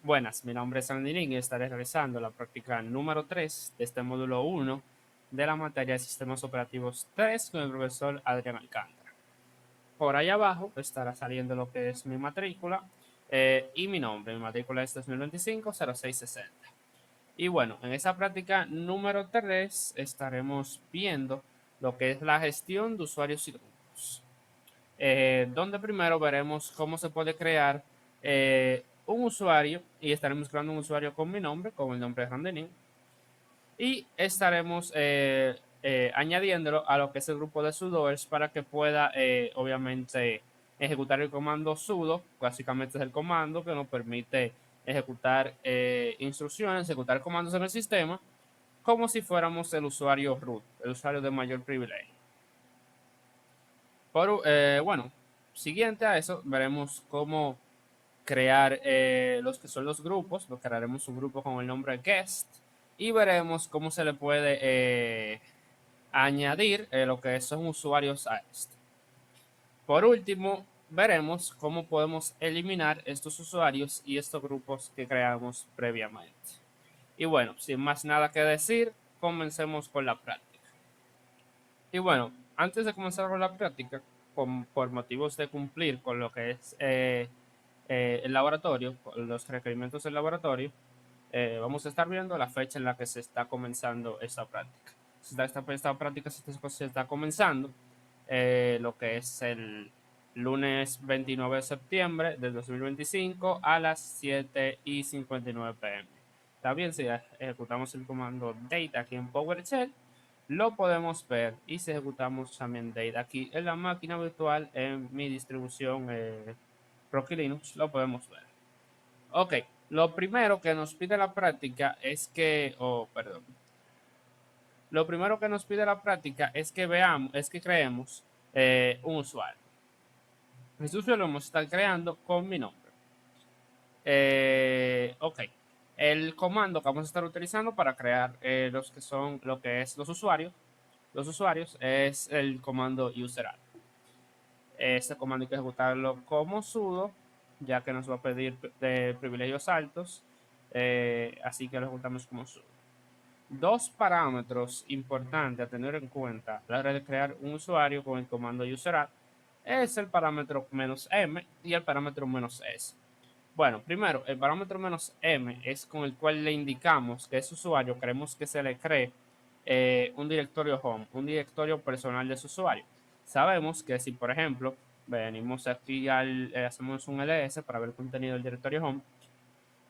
Buenas, mi nombre es Sandinin y estaré realizando la práctica número 3 de este módulo 1 de la materia de Sistemas Operativos 3 con el profesor Adrián Alcántara. Por ahí abajo estará saliendo lo que es mi matrícula y mi nombre. Mi matrícula es 2025-0660. Y bueno, en esa práctica número 3 estaremos viendo lo que es la gestión de usuarios y grupos, donde primero veremos cómo se puede crear un usuario y estaremos creando un usuario con mi nombre, con el nombre de Randenin, y estaremos añadiéndolo a lo que es el grupo de sudoers para que pueda obviamente ejecutar el comando sudo. Básicamente es el comando que nos permite ejecutar instrucciones, ejecutar comandos en el sistema como si fuéramos el usuario root, el usuario de mayor privilegio. Bueno, siguiente a eso, veremos cómo crear los que son los grupos. Lo crearemos un grupo con el nombre guest y veremos cómo se le puede añadir lo que son usuarios a este. Por último, veremos cómo podemos eliminar estos usuarios y estos grupos que creamos previamente. Y bueno, sin más nada que decir, comencemos con la práctica. Y bueno, antes de comenzar con la práctica, por motivos de cumplir con lo que es el laboratorio, con los requerimientos del laboratorio, vamos a estar viendo la fecha en la que se está comenzando esta práctica. Esta práctica se está comenzando lo que es el lunes 29 de septiembre del 2025 a las 7:59 p.m. Está bien, si ejecutamos el comando date aquí en PowerShell, lo podemos ver, y si ejecutamos también date aquí en la máquina virtual en mi distribución Rocky Linux, lo podemos ver. Ok, lo primero que nos pide la práctica es que, perdón, lo primero que nos pide la práctica es que creemos un usuario. Este usuario lo vamos a estar creando con mi nombre. Ok, el comando que vamos a estar utilizando para crear los que son lo que es los usuarios es el comando useral. Este comando hay que ejecutarlo como sudo, ya que nos va a pedir de privilegios altos, así que lo ejecutamos como sudo. Dos parámetros importantes a tener en cuenta a la hora de crear un usuario con el comando useral es el parámetro "-m" y el parámetro "-s". Bueno, primero, el parámetro "-m" es con el cual le indicamos que ese usuario queremos que se le cree un directorio home, un directorio personal de ese usuario. Sabemos que si, por ejemplo, venimos aquí hacemos un ls para ver el contenido del directorio home,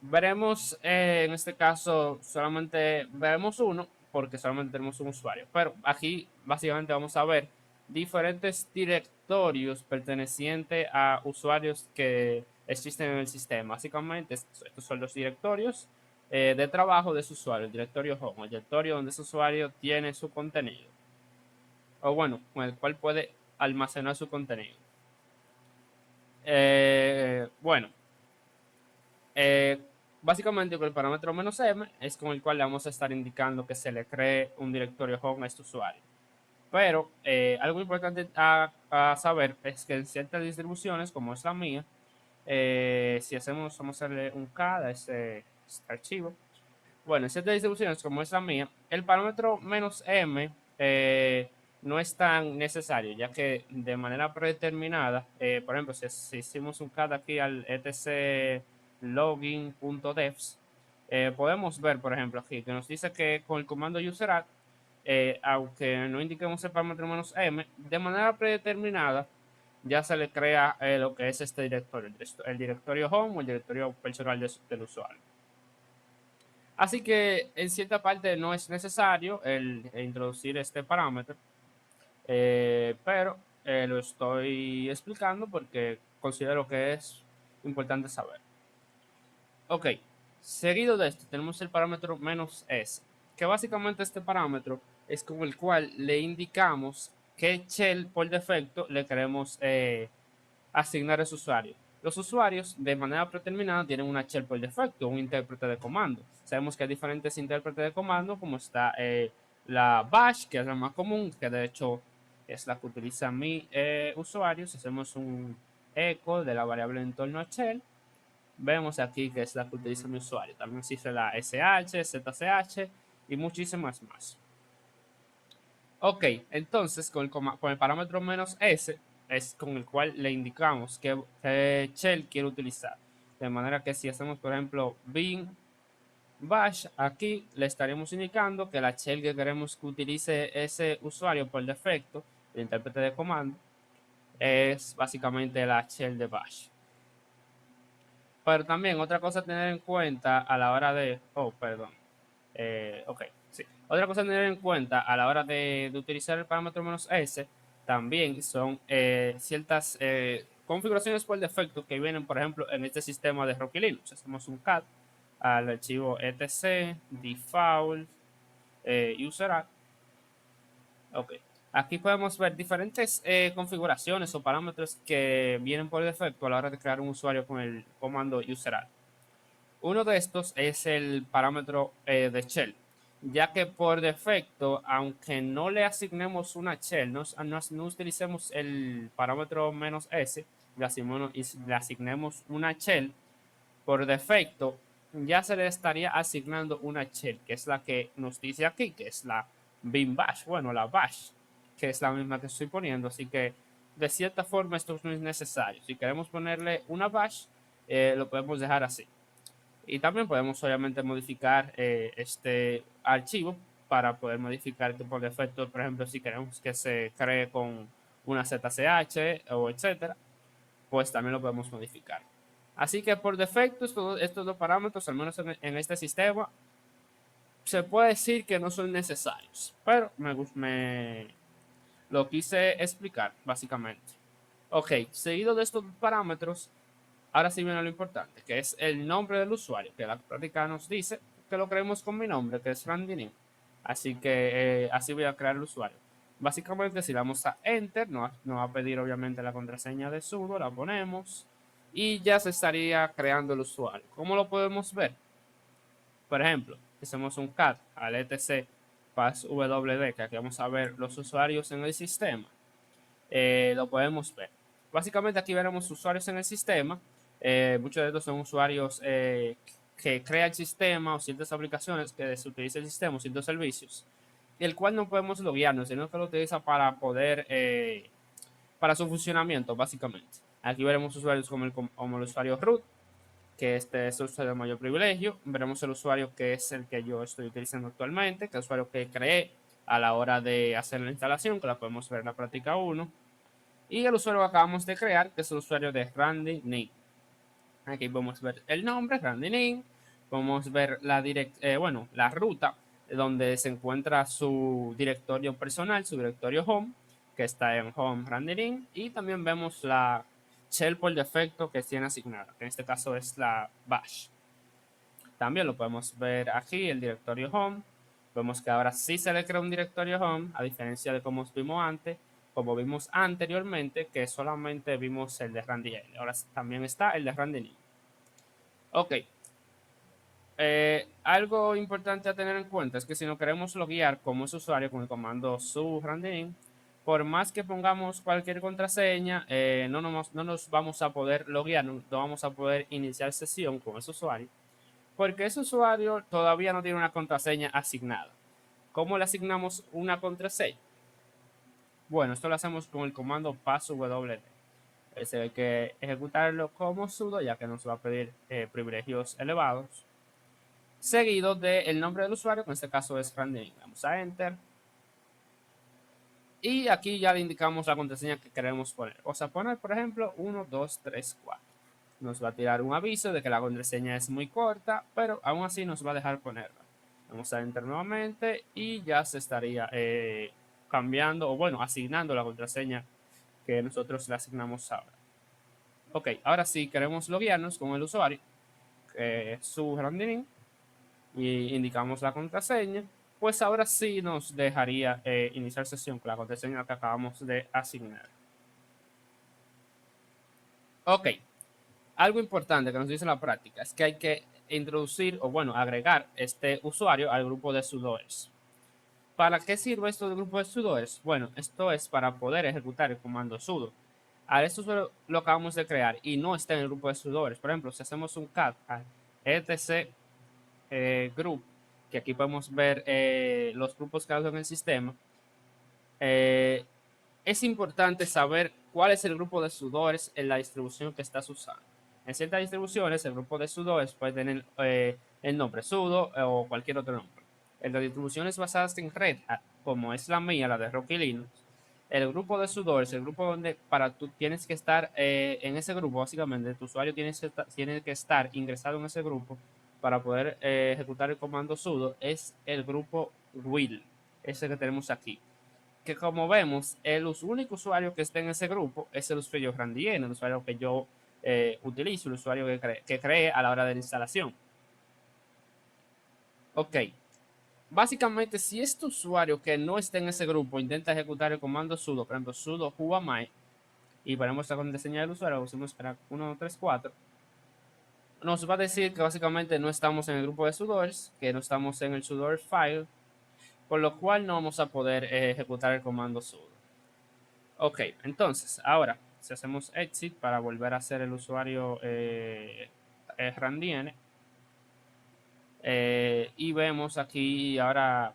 veremos en este caso solamente veremos uno porque solamente tenemos un usuario. Pero aquí básicamente vamos a ver diferentes directorios pertenecientes a usuarios que existen en el sistema. Básicamente estos son los directorios de trabajo de su usuario, el directorio home, el directorio donde ese usuario tiene su contenido, o bueno, con el cual puede almacenar su contenido. Bueno, eh, básicamente con el parámetro "-m" es con el cual le vamos a estar indicando que se le cree un directorio home a este usuario. Pero algo importante a saber es que en ciertas distribuciones, como es la mía, si vamos a hacerle un K a este archivo. Bueno, en ciertas distribuciones, como es la mía, el parámetro "-m" no es tan necesario, ya que de manera predeterminada, por ejemplo, si hicimos un cat aquí al etc login.devs, podemos ver, por ejemplo, aquí que nos dice que con el comando userat, aunque no indiquemos el parámetro "-m", de manera predeterminada ya se le crea lo que es este directorio, el directorio home o el directorio personal del usuario. Así que en cierta parte no es necesario el introducir este parámetro, pero lo estoy explicando porque considero que es importante saber. Ok, seguido de esto tenemos el parámetro "-s", que básicamente este parámetro es con el cual le indicamos qué shell por defecto le queremos asignar a ese usuario. Los usuarios de manera predeterminada tienen una shell por defecto, un intérprete de comando. Sabemos que hay diferentes intérpretes de comando, como está la bash, que es la más común, que de hecho es la que utiliza mi usuario. Si hacemos un eco de la variable entorno a shell, vemos aquí que es la que utiliza mi usuario. También existe la SH, ZCH y muchísimas más. Ok, entonces con el parámetro "-s" es con el cual le indicamos qué shell quiere utilizar. De manera que si hacemos, por ejemplo, bin bash, aquí le estaremos indicando que la shell que queremos que utilice ese usuario por defecto, el intérprete de comando, es básicamente la shell de bash. Pero también otra cosa a tener en cuenta a la hora de... Oh, perdón. Ok, sí. Otra cosa a tener en cuenta a la hora de utilizar el parámetro "-s también son ciertas configuraciones por defecto que vienen, por ejemplo, en este sistema de Rocky Linux. Hacemos un cat al archivo etc default user. Ok. Aquí podemos ver diferentes configuraciones o parámetros que vienen por defecto a la hora de crear un usuario con el comando useral. Uno de estos es el parámetro de shell, ya que por defecto, aunque no le asignemos una shell, no utilicemos el parámetro "-s, le asignemos una shell, por defecto ya se le estaría asignando una shell, que es la que nos dice aquí, que es la bin bash, bueno, la bash, que es la misma que estoy poniendo, así que de cierta forma esto no es necesario. Si queremos ponerle una bash, lo podemos dejar así. Y también podemos obviamente modificar este archivo para poder modificar que por defecto, por ejemplo, si queremos que se cree con una ZCH o etcétera, pues también lo podemos modificar. Así que por defecto estos dos parámetros, al menos en este sistema, se puede decir que no son necesarios, pero me lo quise explicar básicamente. Ok, seguido de estos parámetros, ahora sí viene lo importante, que es el nombre del usuario, que la práctica nos dice que lo creemos con mi nombre, que es Randy. Así que así voy a crear el usuario. Básicamente, si damos a Enter, nos va a pedir obviamente la contraseña de sudo, la ponemos y ya se estaría creando el usuario. ¿Cómo lo podemos ver? Por ejemplo, hacemos un cat al etc passwd, que aquí vamos a ver los usuarios en el sistema. Lo podemos ver. Básicamente aquí veremos usuarios en el sistema. Muchos de estos son usuarios que crea el sistema o ciertas aplicaciones que se utiliza el sistema o ciertos servicios, el cual no podemos loguearnos, sino que lo utiliza para poder, para su funcionamiento, básicamente. Aquí veremos usuarios como el usuario root, que este es el usuario de mayor privilegio. Veremos el usuario que es el que yo estoy utilizando actualmente, que es el usuario que creé a la hora de hacer la instalación, que la podemos ver en la práctica 1. Y el usuario que acabamos de crear, que es el usuario de Randy Ning. Aquí podemos ver el nombre, Randy Ning. Podemos ver la ruta donde se encuentra su directorio personal, su directorio home, que está en home Randy Ning. Y también vemos la shell por defecto que tiene asignada, que en este caso es la bash. También lo podemos ver aquí, el directorio home. Vemos que ahora sí se le crea un directorio home, a diferencia de como vimos antes, como vimos anteriormente, que solamente vimos el de Randy L. Ahora también está el de Randy Lee. Ok. Algo importante a tener en cuenta es que si no queremos loguear como es usuario con el comando su Randy, por más que pongamos cualquier contraseña, no nos vamos a poder loguear, no vamos a poder iniciar sesión con ese usuario, porque ese usuario todavía no tiene una contraseña asignada. ¿Cómo le asignamos una contraseña? Bueno, esto lo hacemos con el comando passwd. Hay que ejecutarlo como sudo, ya que nos va a pedir privilegios elevados, seguido del nombre del usuario, que en este caso es Randy. Vamos a Enter. Y aquí ya le indicamos la contraseña que queremos poner. Vamos a poner, por ejemplo, 1, 2, 3, 4. Nos va a tirar un aviso de que la contraseña es muy corta, pero aún así nos va a dejar ponerla. Vamos a Enter nuevamente y ya se estaría cambiando, o bueno, asignando la contraseña que nosotros le asignamos ahora. Ok, ahora sí queremos loguearnos con el usuario, que es su Randy, y indicamos la contraseña, pues ahora sí nos dejaría iniciar sesión con la contraseña que acabamos de asignar. Ok, algo importante que nos dice la práctica es que hay que introducir o bueno, agregar este usuario al grupo de sudoers. ¿Para qué sirve esto del grupo de sudoers? Bueno, esto es para poder ejecutar el comando sudo. a esto lo acabamos de crear y no está en el grupo de sudores. Por ejemplo, si hacemos un cat a etc group, que aquí podemos ver los grupos creados en el sistema, es importante saber cuál es el grupo de sudores en la distribución que estás usando. En ciertas distribuciones, el grupo de sudores puede tener el nombre sudo o cualquier otro nombre. En las distribuciones basadas en Red Hat, como es la mía, la de Rocky Linux, el grupo de sudores, el grupo donde para tú tienes que estar en ese grupo, básicamente, tu usuario tiene que estar ingresado en ese grupo para poder ejecutar el comando sudo, es el grupo will, ese que tenemos aquí. Que como vemos, el único usuario que está en ese grupo es el usuario Randien, el usuario que yo utilizo, el usuario que creé a la hora de la instalación. Ok, básicamente, si este usuario que no está en ese grupo intenta ejecutar el comando sudo, por ejemplo, sudo whoami, y ponemos la contraseña del usuario, usamos para 134, nos va a decir que básicamente no estamos en el grupo de sudores, que no estamos en el sudor file, por lo cual no vamos a poder ejecutar el comando sudo. Ok, entonces, ahora, si hacemos exit para volver a ser el usuario Randiene, y vemos aquí ahora,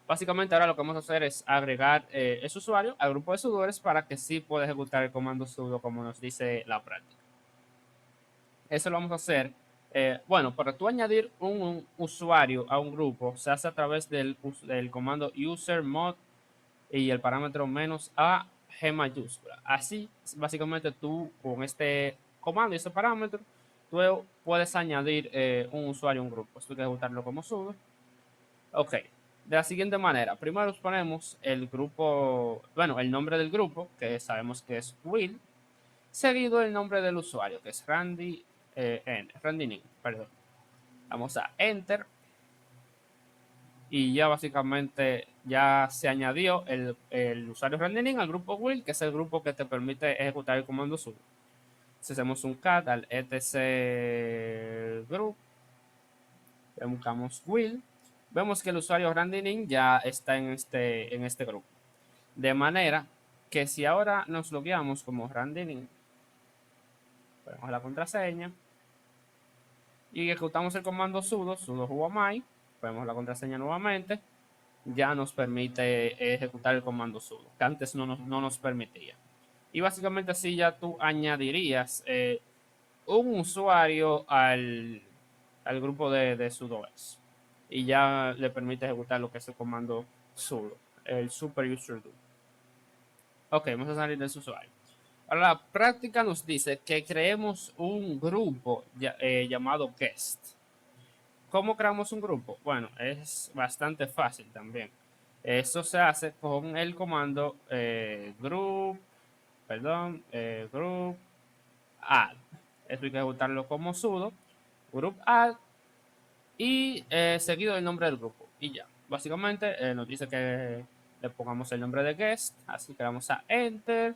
básicamente ahora lo que vamos a hacer es agregar ese usuario al grupo de sudores para que sí pueda ejecutar el comando sudo como nos dice la práctica. Eso lo vamos a hacer. Bueno, para tú añadir un usuario a un grupo, se hace a través del comando usermod y el parámetro -a G mayúscula. Así, básicamente tú con este comando y ese parámetro, tú puedes añadir un usuario a un grupo. Esto hay que ejecutarlo como sudo. Ok, de la siguiente manera. Primero ponemos el grupo, bueno, el nombre del grupo, que sabemos que es Will, seguido el nombre del usuario, que es Randy Randy perdón. Vamos a Enter y ya básicamente ya se añadió el usuario Randening al grupo Will, que es el grupo que te permite ejecutar el comando sudo. Si hacemos un cat al etc group, buscamos Will, vemos que el usuario Randening ya está en este grupo. De manera que si ahora nos logueamos como Randening, ponemos la contraseña y ejecutamos el comando sudo whoami, ponemos la contraseña nuevamente, ya nos permite ejecutar el comando sudo, que antes no nos permitía. Y básicamente así ya tú añadirías un usuario al grupo de sudoers y ya le permite ejecutar lo que es el comando sudo, el super user do. Ok, vamos a salir de ese usuario. Ahora la práctica nos dice que creemos un grupo llamado guest. ¿Cómo creamos un grupo? Bueno, es bastante fácil también. Eso se hace con el comando group add. Eso hay que ejecutarlo como sudo, group add y seguido el nombre del grupo. Y ya, básicamente nos dice que le pongamos el nombre de guest, así que vamos a enter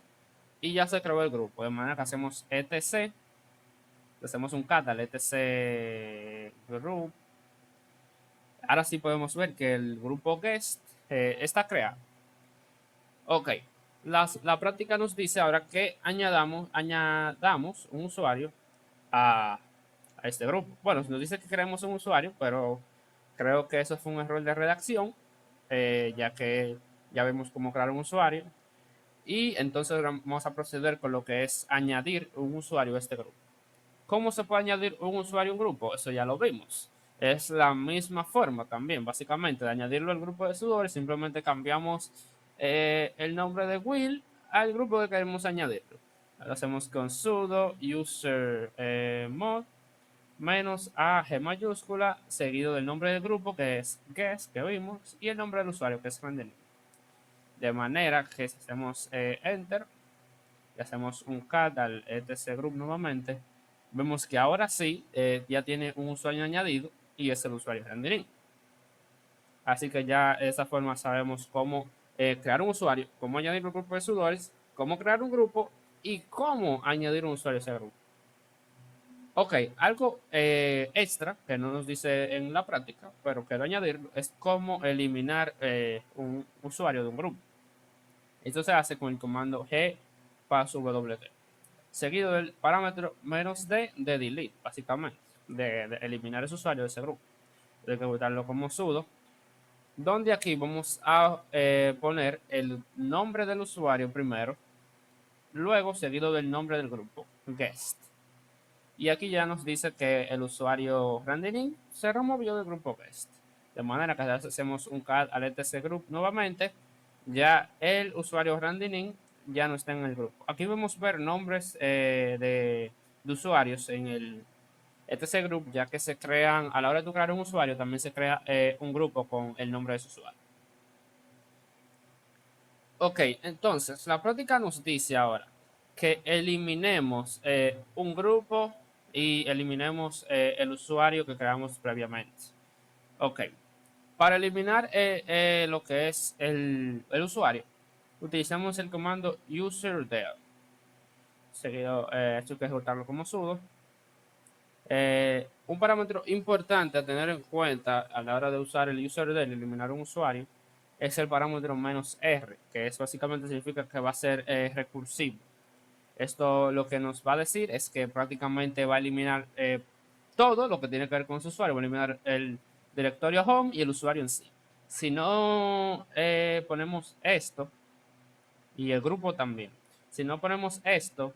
y ya se creó el grupo. De manera que hacemos etc, hacemos un cat al etc group. Ahora sí podemos ver que el grupo guest está creado. Ok, la práctica nos dice ahora que añadamos un usuario a este grupo. Bueno, nos dice que creemos un usuario, pero creo que eso fue un error de redacción, ya que ya vemos cómo crear un usuario. Y entonces vamos a proceder con lo que es añadir un usuario a este grupo. ¿Cómo se puede añadir un usuario a un grupo? Eso ya lo vimos. Es la misma forma también, básicamente, de añadirlo al grupo de sudores. Simplemente cambiamos el nombre de Will al grupo que queremos añadirlo. Lo hacemos con sudo user mod -a G mayúscula, seguido del nombre del grupo, que es guest, que vimos, y el nombre del usuario, que es Randy. De manera que si hacemos enter y hacemos un cat al etc group nuevamente, vemos que ahora sí ya tiene un usuario añadido y es el usuario Randy. Así que ya de esa forma sabemos cómo crear un usuario, cómo añadir un grupo de sudores, cómo crear un grupo y cómo añadir un usuario a ese grupo. Ok, algo extra que no nos dice en la práctica, pero quiero añadirlo, es cómo eliminar un usuario de un grupo. Esto se hace con el comando paso wd, seguido del parámetro "-d" de delete, básicamente, de eliminar ese usuario de ese grupo. Hay que ejecutarlo como sudo, donde aquí vamos a poner el nombre del usuario primero, luego seguido del nombre del grupo, guest. Y aquí ya nos dice que el usuario randyning se removió del grupo guest. De manera que si hacemos un cat al etc group nuevamente, ya el usuario randyning ya no está en el grupo. Aquí vamos a ver nombres de usuarios en el etc group, ya que se crean, a la hora de crear un usuario, también se crea un grupo con el nombre de ese usuario. Ok, entonces la práctica nos dice ahora que eliminemos un grupo y eliminemos el usuario que creamos previamente. Ok, para eliminar lo que es el usuario, utilizamos el comando userdel. Seguido, esto hay que ejecutarlo como sudo. Un parámetro importante a tener en cuenta a la hora de usar el userdel, eliminar un usuario, es el parámetro "-r", que es básicamente significa que va a ser recursivo. Esto lo que nos va a decir es que prácticamente va a eliminar todo lo que tiene que ver con su usuario, va a eliminar el directorio home y el usuario en sí. Si no ponemos esto, y el grupo también, si no ponemos esto,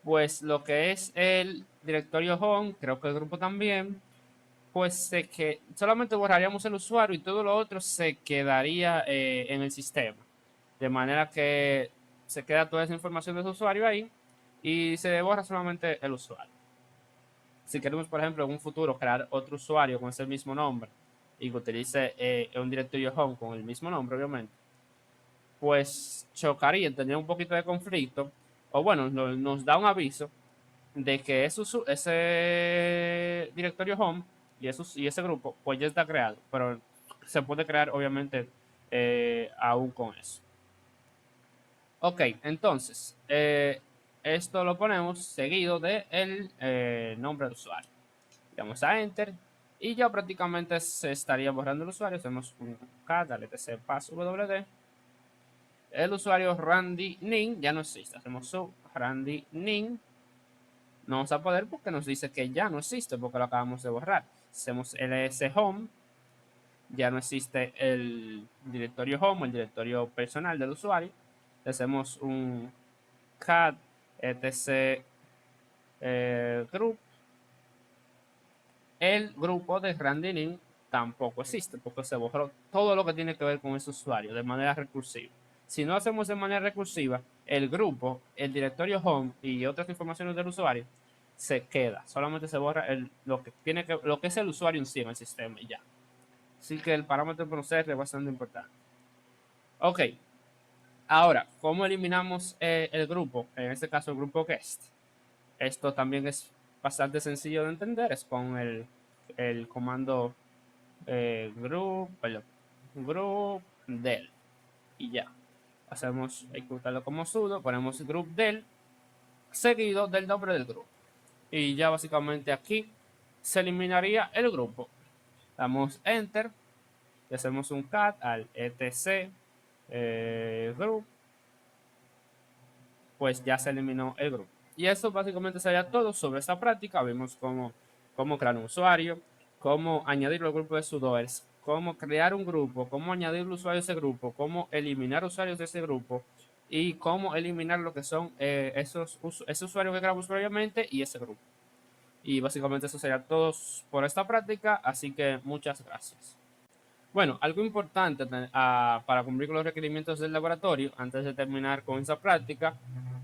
pues lo que es el directorio home, creo que el grupo también, pues sé que solamente borraríamos el usuario y todo lo otro se quedaría en el sistema. De manera que se queda toda esa información de su usuario ahí y se borra solamente el usuario. Si queremos, por ejemplo, en un futuro crear otro usuario con ese mismo nombre y que utilice un directorio home con el mismo nombre, obviamente, pues chocaría, tendría un poquito de conflicto, o bueno, nos da un aviso de que ese directorio home y ese grupo pues ya está creado, pero se puede crear obviamente aún con eso. Ok, entonces esto lo ponemos seguido del nombre del usuario. Le damos a enter y ya prácticamente se estaría borrando el usuario. Hacemos un cat al etc pass wd. El usuario Randy Ning ya no existe. Hacemos sub Randy Ning. No vamos a poder porque nos dice que ya no existe porque lo acabamos de borrar. Hacemos ls home, ya no existe el directorio home, el directorio personal del usuario. Le hacemos un cat etc group. El grupo de Randy tampoco existe porque se borró todo lo que tiene que ver con ese usuario de manera recursiva. Si no hacemos de manera recursiva, el grupo, el directorio home y otras informaciones del usuario se queda. Solamente se borra lo que es el usuario en sí en el sistema y ya. Así que el parámetro proceder es bastante importante. Ok. Ahora, ¿cómo eliminamos el grupo? En este caso, el grupo guest. Esto también es bastante sencillo de entender. Es con el comando group del y ya. Hacemos ejecutarlo como sudo, ponemos group del seguido del nombre del grupo. Y ya básicamente aquí se eliminaría el grupo. Damos enter y hacemos un cat al etc group, pues ya se eliminó el grupo. Y eso básicamente sería todo sobre esta práctica. Vimos cómo crear un usuario, cómo añadirlo al grupo de sudoers, cómo crear un grupo, cómo añadir un usuario a ese grupo, cómo eliminar usuarios de ese grupo y cómo eliminar lo que son ese usuario que creamos previamente y ese grupo. Y básicamente eso sería todo por esta práctica, así que muchas gracias. Bueno, algo importante para cumplir con los requerimientos del laboratorio, antes de terminar con esa práctica,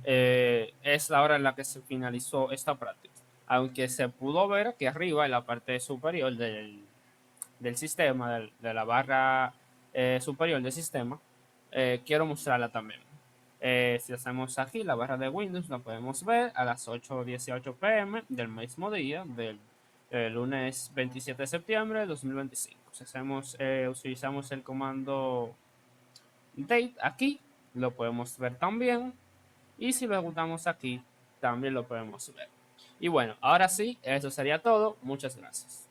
es la hora en la que se finalizó esta práctica. Aunque se pudo ver aquí arriba, en la parte superior del sistema, de la barra superior del sistema, quiero mostrarla también. Si hacemos aquí la barra de Windows, la podemos ver a las 8:18 p.m. del mismo día, del lunes 27 de septiembre de 2025. Si utilizamos el comando date aquí, lo podemos ver también. Y si lo ejecutamos aquí, también lo podemos ver. Y bueno, ahora sí, eso sería todo. Muchas gracias.